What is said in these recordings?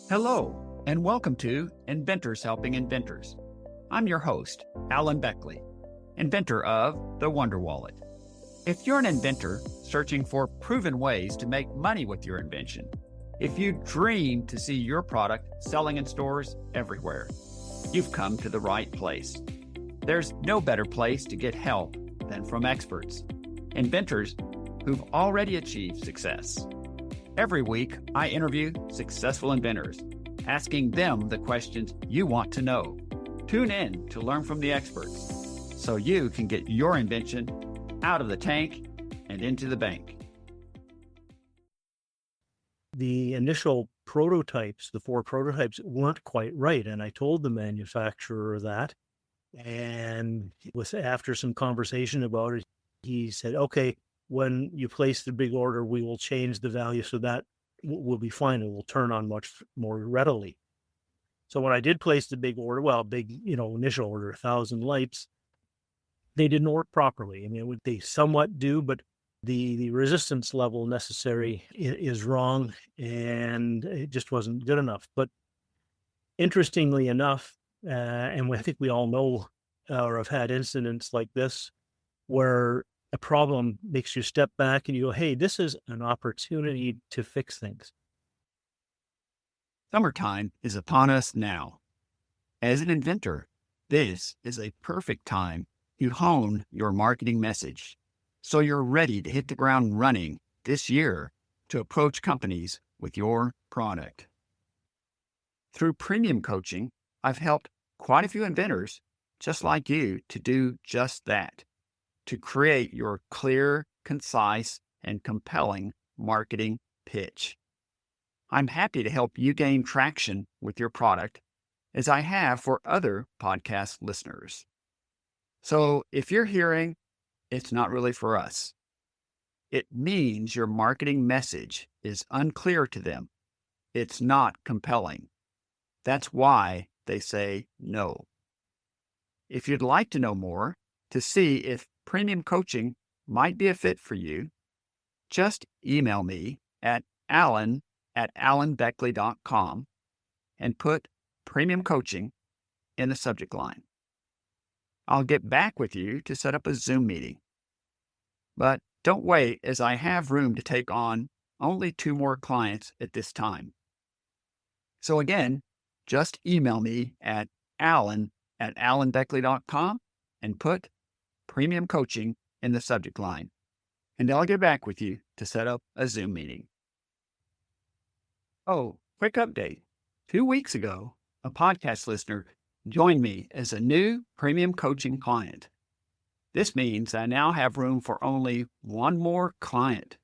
Hello, and welcome to Inventors Helping Inventors. I'm your host, Alan Beckley, inventor of the Wonder Wallet. If you're an inventor searching for proven ways to make money with your invention, if you dream to see your product selling in stores everywhere, you've come to the right place. There's no better place to get help than from experts, inventors who've already achieved success. Every week, I interview successful inventors, asking them the questions you want to know. Tune in to learn from the experts so you can get your invention out of the tank and into the bank. The initial prototypes, the 4 prototypes, weren't quite right. And I told the manufacturer that. And after some conversation about it, he said, okay, when you place the big order, we will change the value so that will be fine. It will turn on much more readily. So when I did place the big order, initial order, 1,000 lights, they didn't work properly. I mean, they somewhat do, but the resistance level necessary is wrong, and it just wasn't good enough. But interestingly enough, and I think we all know or have had incidents like this where a problem makes you step back and you go, hey, this is an opportunity to fix things. Summertime is upon us now. As an inventor, this is a perfect time to hone your marketing message so you're ready to hit the ground running this year to approach companies with your product. Through premium coaching, I've helped quite a few inventors just like you to do just that, to create your clear, concise, and compelling marketing pitch. I'm happy to help you gain traction with your product, as I have for other podcast listeners. So if you're hearing, it's not really for us, it means your marketing message is unclear to them. It's not compelling. That's why they say no. If you'd like to know more, to see if premium coaching might be a fit for you, just email me at alan@alanbeckley.com and put premium coaching in the subject line. I'll get back with you to set up a Zoom meeting. But don't wait, as I have room to take on only 2 more clients at this time. So again, just email me at alan@alanbeckley.com and put premium coaching in the subject line, and I'll get back with you to set up a Zoom meeting. Oh, quick update. 2 weeks ago, a podcast listener joined me as a new premium coaching client. This means I now have room for only 1 more client.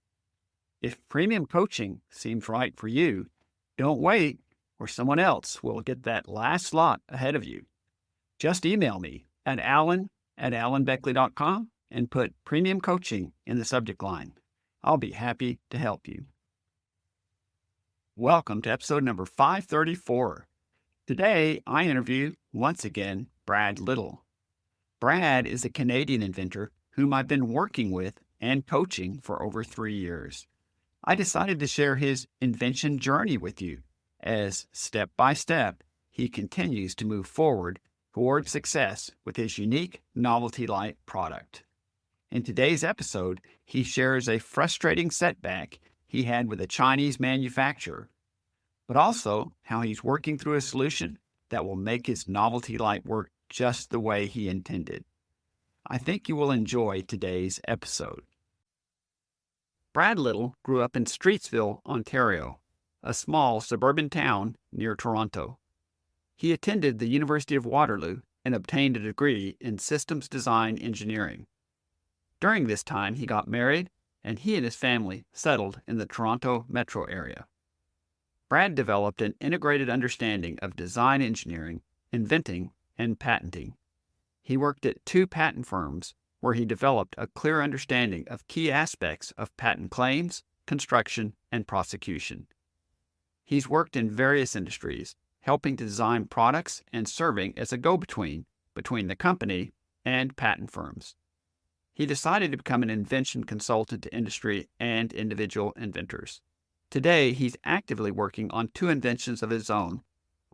If premium coaching seems right for you, don't wait, or someone else will get that last slot ahead of you. Just email me at alan@alanbeckley.com and put premium coaching in the subject line. I'll be happy to help you. Welcome to episode number 534. Today, I interview, once again, Brad Little. Brad is a Canadian inventor whom I've been working with and coaching for over 3 years. I decided to share his invention journey with you, as step by step, he continues to move forward toward success with his unique novelty light product. In today's episode, he shares a frustrating setback he had with a Chinese manufacturer, but also how he's working through a solution that will make his novelty light work just the way he intended. I think you will enjoy today's episode. Brad Little grew up in Streetsville, Ontario, a small suburban town near Toronto. He attended the University of Waterloo and obtained a degree in systems design engineering. During this time, he got married, and he and his family settled in the Toronto metro area. Brad developed an integrated understanding of design engineering, inventing, and patenting. He worked at 2 patent firms where he developed a clear understanding of key aspects of patent claims, construction, and prosecution. He's worked in various industries, helping to design products and serving as a go-between between the company and patent firms. He decided to become an invention consultant to industry and individual inventors. Today, he's actively working on 2 inventions of his own,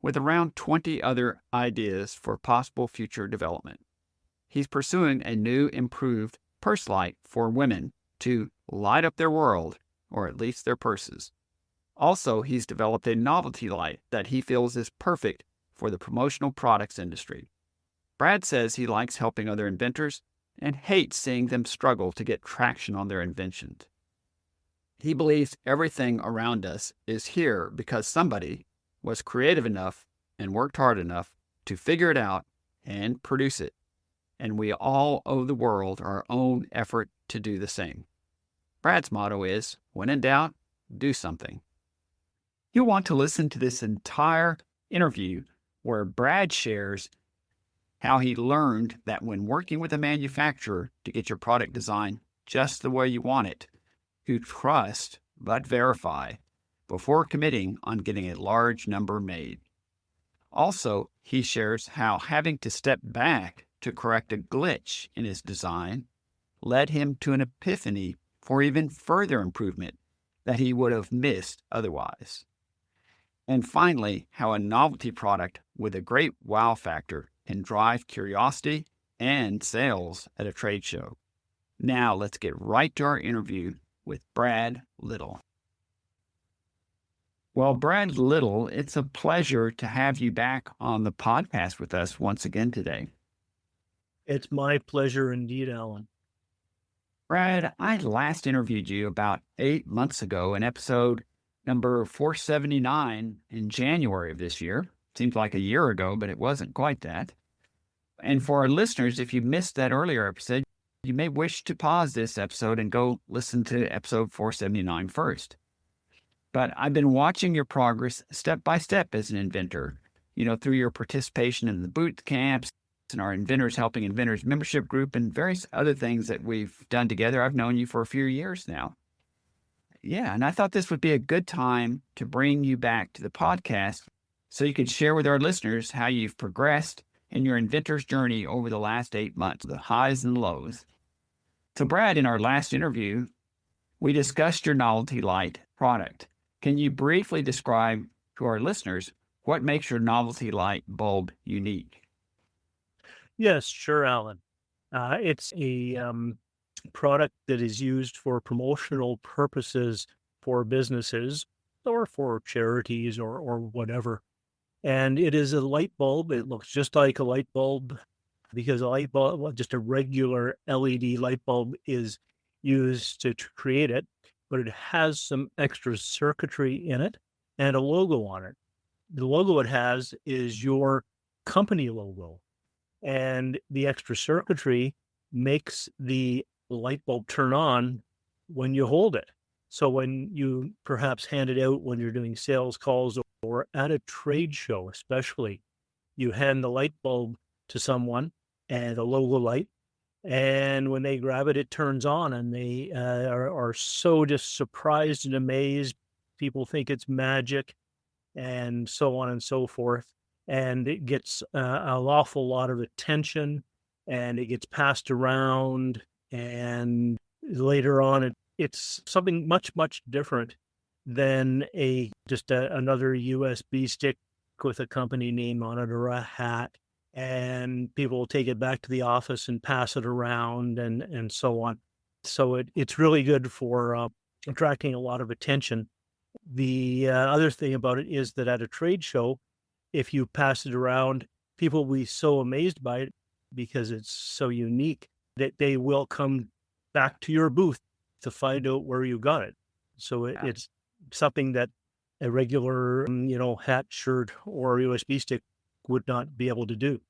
with around 20 other ideas for possible future development. He's pursuing a new improved purse light for women to light up their world, or at least their purses. Also, he's developed a novelty light that he feels is perfect for the promotional products industry. Brad says he likes helping other inventors and hates seeing them struggle to get traction on their inventions. He believes everything around us is here because somebody was creative enough and worked hard enough to figure it out and produce it. And we all owe the world our own effort to do the same. Brad's motto is, when in doubt, do something. You'll want to listen to this entire interview where Brad shares how he learned that when working with a manufacturer to get your product designed just the way you want it, to trust but verify before committing on getting a large number made. Also, he shares how having to step back to correct a glitch in his design led him to an epiphany for even further improvement that he would have missed otherwise. And finally, how a novelty product with a great wow factor can drive curiosity and sales at a trade show. Now let's get right to our interview with Brad Little. Well, Brad Little, it's a pleasure to have you back on the podcast with us once again today. It's my pleasure indeed, Alan. Brad, I last interviewed you about 8 months ago in episode number 479 in January of this year. Seems like a year ago, but it wasn't quite that. And for our listeners, if you missed that earlier episode, you may wish to pause this episode and go listen to episode 479 first. But I've been watching your progress step by step as an inventor, through your participation in the boot camps and our Inventors Helping Inventors membership group and various other things that we've done together. I've known you for a few years now. Yeah, and I thought this would be a good time to bring you back to the podcast so you could share with our listeners how you've progressed in your inventor's journey over the last 8 months, the highs and lows. So Brad, in our last interview, we discussed your novelty light product. Can you briefly describe to our listeners what makes your novelty light bulb unique? Yes, sure, Alan. It's a product that is used for promotional purposes for businesses or for charities or whatever. And it is a light bulb. It looks just like a light bulb because a light bulb, well, just a regular LED light bulb is used to create it, but it has some extra circuitry in it and a logo on it. The logo it has is your company logo. And the extra circuitry makes the light bulb turn on when you hold it. So when you perhaps hand it out when you're doing sales calls or at a trade show, especially, you hand the light bulb to someone and the logo light. And when they grab it, it turns on and they are so just surprised and amazed. People think it's magic and so on and so forth. And it gets an awful lot of attention and it gets passed around. And later on, it's something much, much different than another USB stick with a company name on it or a hat. And people will take it back to the office and pass it around and so on. So it's really good for attracting a lot of attention. The other thing about it is that at a trade show, if you pass it around, people will be so amazed by it because it's so unique that they will come back to your booth to find out where you got it. So it's something that a regular, hat, shirt, or USB stick would not be able to do.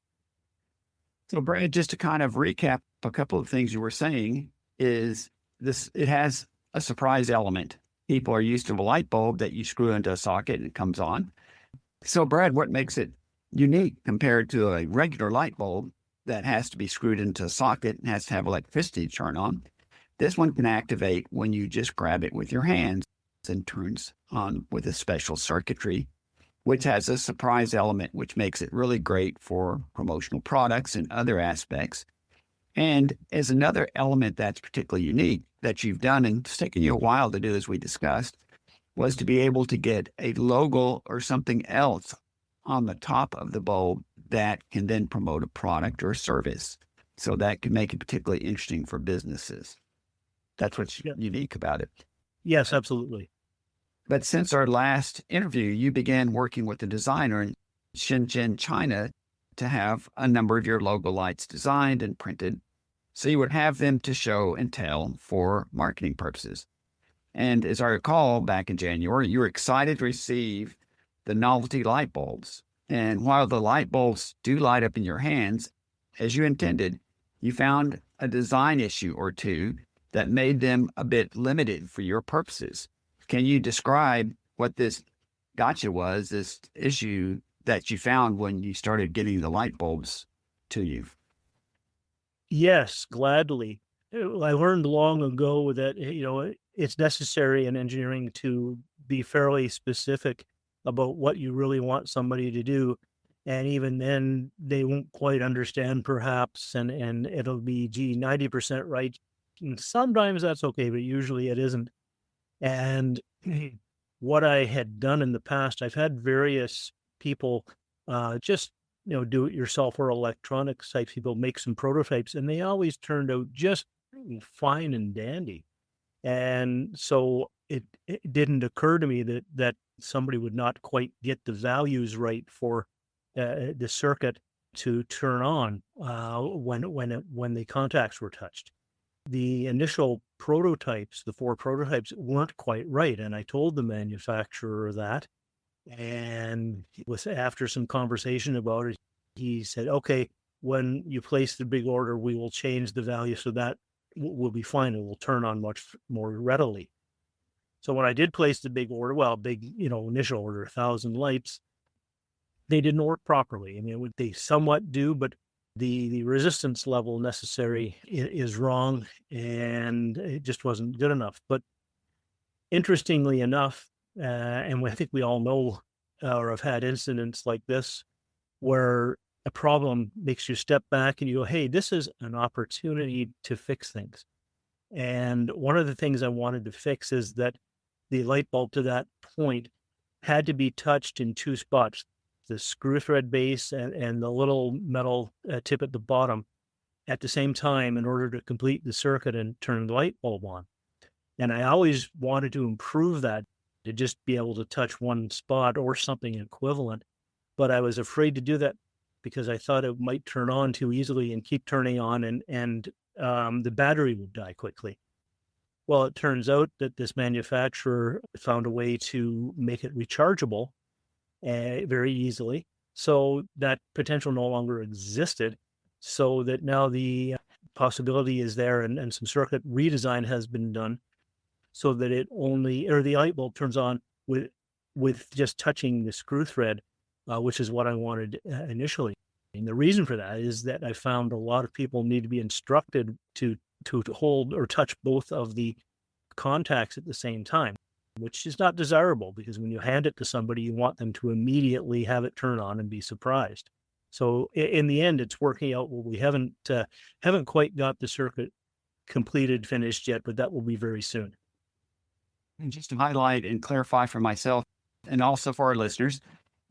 So Brad, just to kind of recap a couple of things you were saying is this, it has a surprise element. People are used to a light bulb that you screw into a socket and it comes on. So Brad, what makes it unique compared to a regular light bulb that has to be screwed into a socket and has to have electricity to turn on? This one can activate when you just grab it with your hands and turns on with a special circuitry, which has a surprise element, which makes it really great for promotional products and other aspects. And as another element that's particularly unique that you've done, and it's taken you a while to do, as we discussed, was to be able to get a logo or something else on the top of the bulb that can then promote a product or service. So that can make it particularly interesting for businesses. That's what's Yeah. unique about it. Yes, absolutely. But since our last interview, you began working with a designer in Shenzhen, China, to have a number of your logo lights designed and printed. So you would have them to show and tell for marketing purposes. And as I recall, back in January, you were excited to receive the novelty light bulbs. And while the light bulbs do light up in your hands, as you intended, you found a design issue or two that made them a bit limited for your purposes. Can you describe what this gotcha was, this issue that you found when you started getting the light bulbs to you? Yes, gladly. I learned long ago that, it's necessary in engineering to be fairly specific about what you really want somebody to do. And even then, they won't quite understand perhaps, and it'll be, gee, 90% right. And sometimes that's okay, but usually it isn't. And what I had done in the past, I've had various people, just, do it yourself or electronics type people make some prototypes, and they always turned out just fine and dandy. And so it didn't occur to me that somebody would not quite get the values right for the circuit to turn on when the contacts were touched. The initial prototypes, the 4 prototypes, weren't quite right, and I told the manufacturer that, and after some conversation about it, he said, "Okay, when you place the big order, we will change the value so that will be fine. It will turn on much more readily." So when I did place the big order, well, big, initial order, 1,000 lights, they didn't work properly. I mean, they somewhat do, but the resistance level necessary is wrong, and it just wasn't good enough. But interestingly enough, and I think we all know or have had incidents like this where a problem makes you step back and you go, "Hey, this is an opportunity to fix things." And one of the things I wanted to fix is that the light bulb to that point had to be touched in 2 spots, the screw thread base and the little metal tip at the bottom at the same time in order to complete the circuit and turn the light bulb on. And I always wanted to improve that, to just be able to touch one spot or something equivalent. But I was afraid to do that because I thought it might turn on too easily and keep turning on, and the battery would die quickly. Well, it turns out that this manufacturer found a way to make it rechargeable very easily. So that potential no longer existed. So that now the possibility is there, and some circuit redesign has been done so that the light bulb turns on with just touching the screw thread, which is what I wanted initially. And the reason for that is that I found a lot of people need to be instructed to hold or touch both of the contacts at the same time, which is not desirable because when you hand it to somebody, you want them to immediately have it turn on and be surprised. So in the end, it's working out well. We haven't quite got the circuit completed, finished yet, but that will be very soon. And just to highlight and clarify for myself and also for our listeners,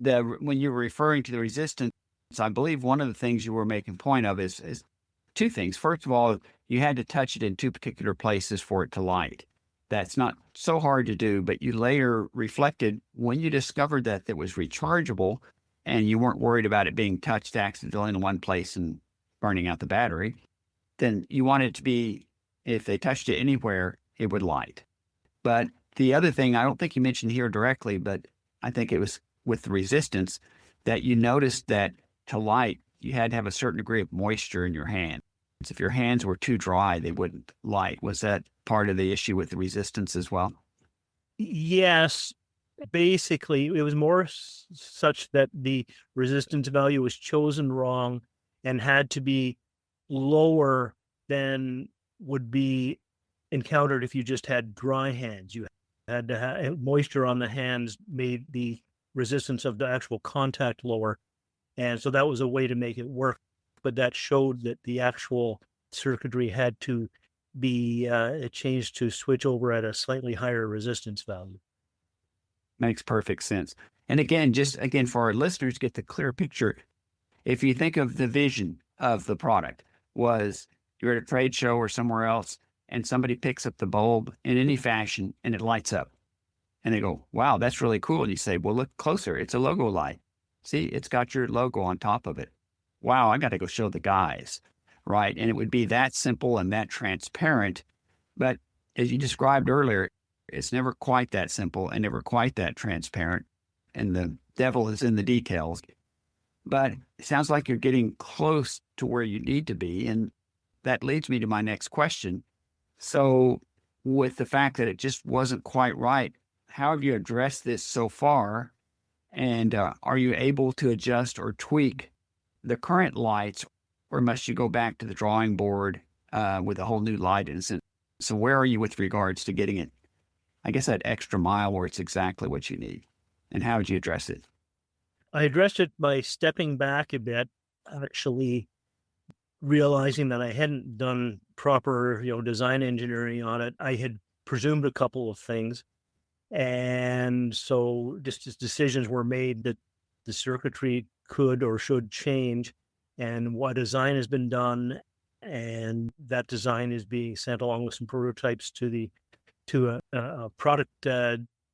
that when you were referring to the resistance, I believe one of the things you were making point of is 2 things. First of all, you had to touch it in 2 particular places for it to light. That's not so hard to do, but you later reflected when you discovered that it was rechargeable and you weren't worried about it being touched accidentally in one place and burning out the battery, then you want it to be, if they touched it anywhere, it would light. But the other thing, I don't think you mentioned here directly, but I think it was with the resistance that you noticed that to light, you had to have a certain degree of moisture in your hand. If your hands were too dry, they wouldn't light. Was that part of the issue with the resistance as well? Yes, basically, it was more such that the resistance value was chosen wrong and had to be lower than would be encountered if you just had dry hands. You had to have moisture on the hands, made the resistance of the actual contact lower. And so that was a way to make it work. But that showed that the actual circuitry had to be changed to switch over at a slightly higher resistance value. Makes perfect sense. And again, just again, for our listeners, get the clear picture. If you think of the vision of the product was you're at a trade show or somewhere else and somebody picks up the bulb in any fashion and it lights up and they go, wow, that's really cool. And you say, well, look closer. It's a logo light. See, it's got your logo on top of it. Wow, I got to go show the guys. Right. And it would be that simple and that transparent. But as you described earlier, it's never quite that simple and never quite that transparent. And the devil is in the details. But it sounds like you're getting close to where you need to be. And that leads me to my next question. So, with the fact that it just wasn't quite right, how have you addressed this so far? And are you able to adjust or tweak the current lights, or must you go back to the drawing board with a whole new light instance? So, where are you with regards to getting it, I guess, that extra mile where it's exactly what you need? And how would you address it? I addressed it by stepping back a bit, actually realizing that I hadn't done proper, design engineering on it. I had presumed a couple of things. And so just decisions were made that the circuitry could or should change, and what design has been done. And that design is being sent along with some prototypes to a product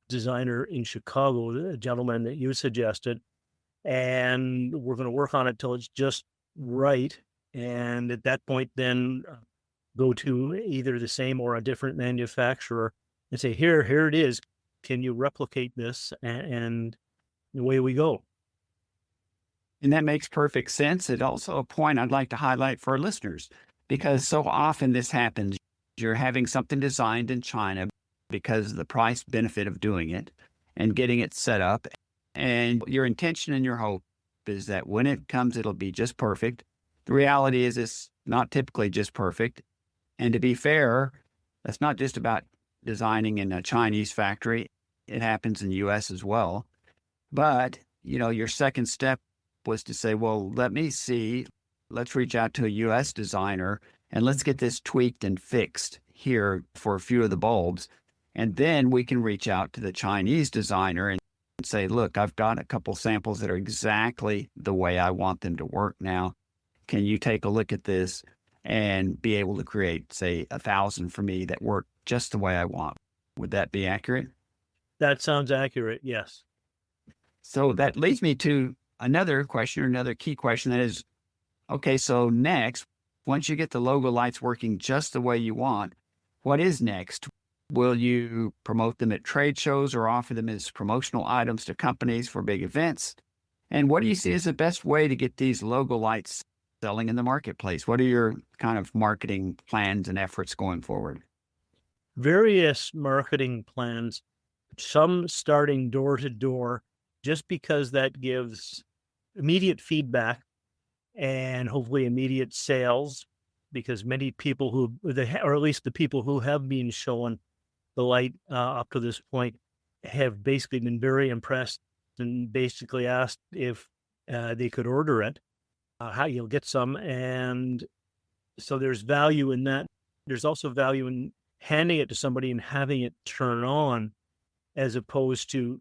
designer in Chicago, a gentleman that you suggested. And we're going to work on it till it's just right. And at that point, then go to either the same or a different manufacturer and say, here it is. Can you replicate this? And away we go. And that makes perfect sense. It's also a point I'd like to highlight for our listeners, because so often this happens. You're having something designed in China because of the price benefit of doing it and getting it set up. And your intention and your hope is that when it comes, it'll be just perfect. The reality is it's not typically just perfect. And to be fair, that's not just about designing in a Chinese factory. It happens in the US as well. But, your second step was to say, well, let's reach out to a US designer and let's get this tweaked and fixed here for a few of the bulbs. And then we can reach out to the Chinese designer and say, look, I've got a couple samples that are exactly the way I want them to work now. Can you take a look at this and be able to create, say, 1,000 for me that work just the way I want? Would that be accurate? That sounds accurate, yes. So that leads me to another question, or another key question, that is, okay, so next, once you get the logo lights working just the way you want, what is next? Will you promote them at trade shows or offer them as promotional items to companies for big events? And what do you see as the best way to get these logo lights selling in the marketplace? What are your kind of marketing plans and efforts going forward? Various marketing plans, some starting door to door, just because that gives immediate feedback and hopefully immediate sales, because many people or at least the people who have been shown the light up to this point have basically been very impressed and basically asked if they could order it, how you'll get some. And so there's value in that. There's also value in handing it to somebody and having it turn on, as opposed to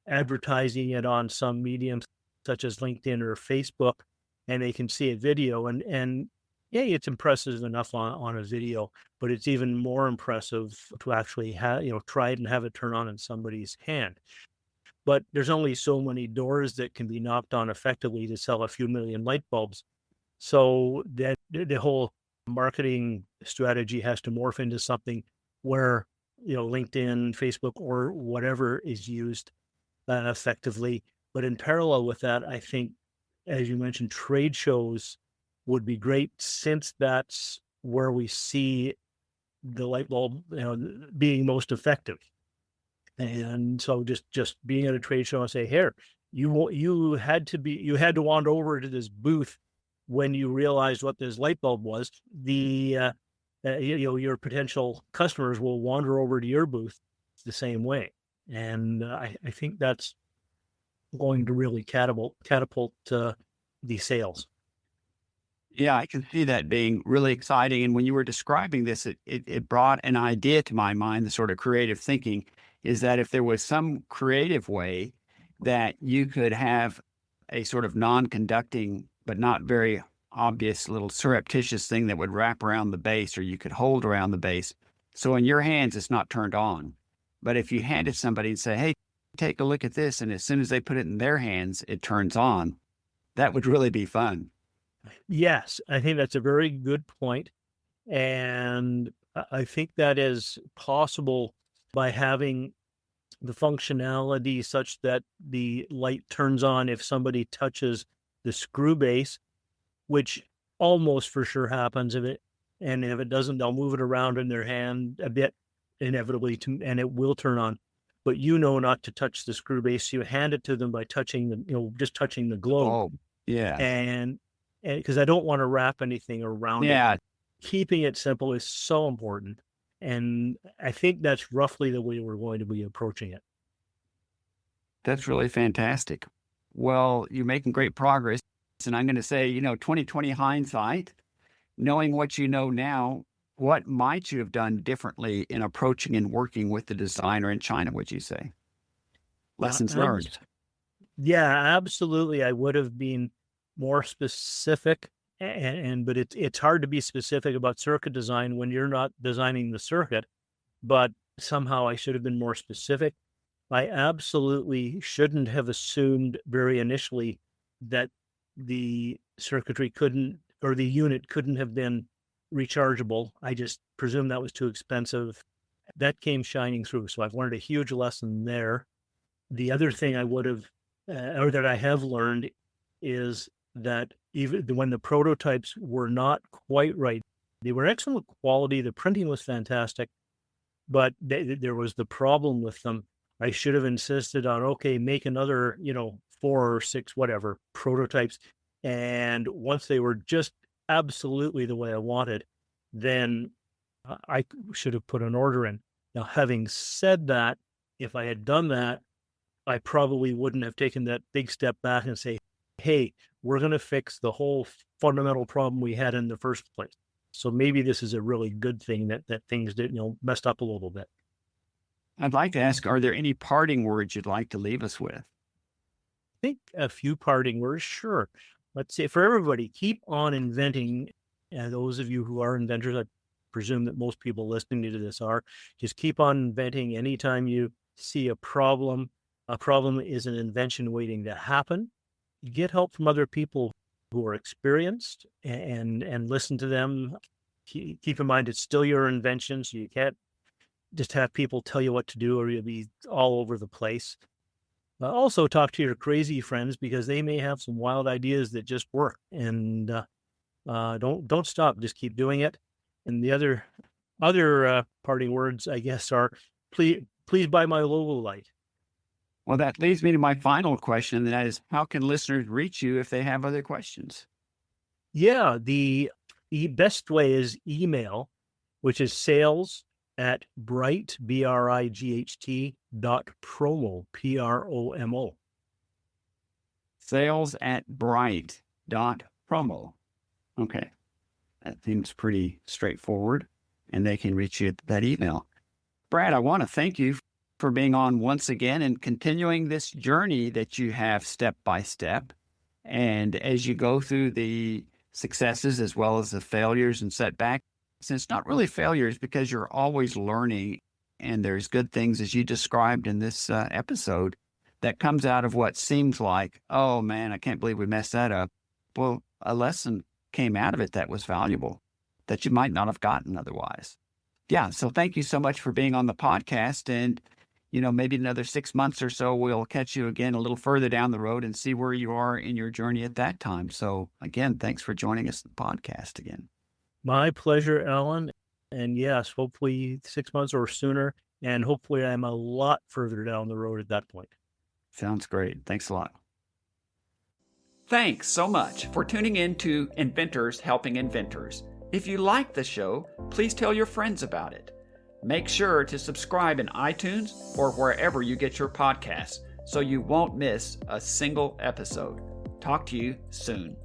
advertising it on some medium such as LinkedIn or Facebook, and they can see a video and yeah, it's impressive enough on a video, but it's even more impressive to actually try it and have it turn on in somebody's hand. But there's only so many doors that can be knocked on effectively to sell a few million light bulbs. So that the whole marketing strategy has to morph into something where, LinkedIn, Facebook, or whatever is used effectively. But in parallel with that, I think, as you mentioned, trade shows would be great, since that's where we see the light bulb, being most effective. And so just being at a trade show and say, here, you had to wander over to this booth when you realized what this light bulb was. Your potential customers will wander over to your booth the same way. And I think that's going to really catapult the sales. Yeah, I can see that being really exciting. And when you were describing this, it brought an idea to my mind, the sort of creative thinking. is that if there was some creative way that you could have a sort of non-conducting, but not very obvious little surreptitious thing that would wrap around the base, or you could hold around the base. So in your hands, it's not turned on. But if you hand it to somebody and say, hey, take a look at this, and as soon as they put it in their hands, it turns on, that would really be fun. Yes, I think that's a very good point. And I think that is possible by having the functionality such that the light turns on if somebody touches the screw base, which almost for sure happens and if it doesn't, they'll move it around in their hand a bit inevitably and it will turn on. But not to touch the screw base. You hand it to them by touching just touching the globe. Oh, yeah. And because I don't want to wrap anything around it. Yeah. Keeping it simple is so important. And I think that's roughly the way we're going to be approaching it. That's really fantastic. Well, you're making great progress. And I'm going to say, 2020 hindsight, knowing what you know now, what might you have done differently in approaching and working with the designer in China, would you say? Lessons learned. Yeah, absolutely. I would have been more specific, but it's hard to be specific about circuit design when you're not designing the circuit. But somehow I should have been more specific. I absolutely shouldn't have assumed very initially that the circuitry couldn't, or the unit couldn't have been rechargeable. I just presumed that was too expensive. That came shining through. So I've learned a huge lesson there. The other thing I would have, or that I have learned, is that even when the prototypes were not quite right, they were excellent quality. The printing was fantastic, but there was the problem with them. I should have insisted on, okay, make another, 4 or 6, whatever prototypes. And once they were just absolutely the way I wanted, then I should have put an order in. Now, having said that, if I had done that, I probably wouldn't have taken that big step back and say, hey, we're going to fix the whole fundamental problem we had in the first place. So maybe this is a really good thing that things did, messed up a little bit. I'd like to ask, are there any parting words you'd like to leave us with? I think a few parting words, sure. Let's say for everybody, keep on inventing. And those of you who are inventors, I presume that most people listening to this are, just keep on inventing. Anytime you see a problem is an invention waiting to happen. Get help from other people who are experienced and listen to them. Keep in mind, it's still your invention, so you can't just have people tell you what to do or you'll be all over the place. Also talk to your crazy friends because they may have some wild ideas that just work, and don't stop, just keep doing it. And the other parting words, I guess, are please buy my logo light. Well, that leads me to my final question, and that is, how can listeners reach you if they have other questions? Yeah, the best way is email, which is sales@bright, BRIGHT.promo, PROMO. Sales@bright.promo. Okay. That seems pretty straightforward, and they can reach you at that email. Brad, I want to thank you for being on once again and continuing this journey that you have step by step. And as you go through the successes as well as the failures and setbacks, it's not really failures because you're always learning, and there's good things, as you described in this episode, that comes out of what seems like, oh man, I can't believe we messed that up. Well, a lesson came out of it that was valuable that you might not have gotten otherwise. Yeah. So thank you so much for being on the podcast, and maybe another 6 months or so, we'll catch you again a little further down the road and see where you are in your journey at that time. So again, thanks for joining us on the podcast again. My pleasure, Alan. And yes, hopefully 6 months or sooner. And hopefully I'm a lot further down the road at that point. Sounds great. Thanks a lot. Thanks so much for tuning in to Inventors Helping Inventors. If you like the show, please tell your friends about it. Make sure to subscribe in iTunes or wherever you get your podcasts so you won't miss a single episode. Talk to you soon.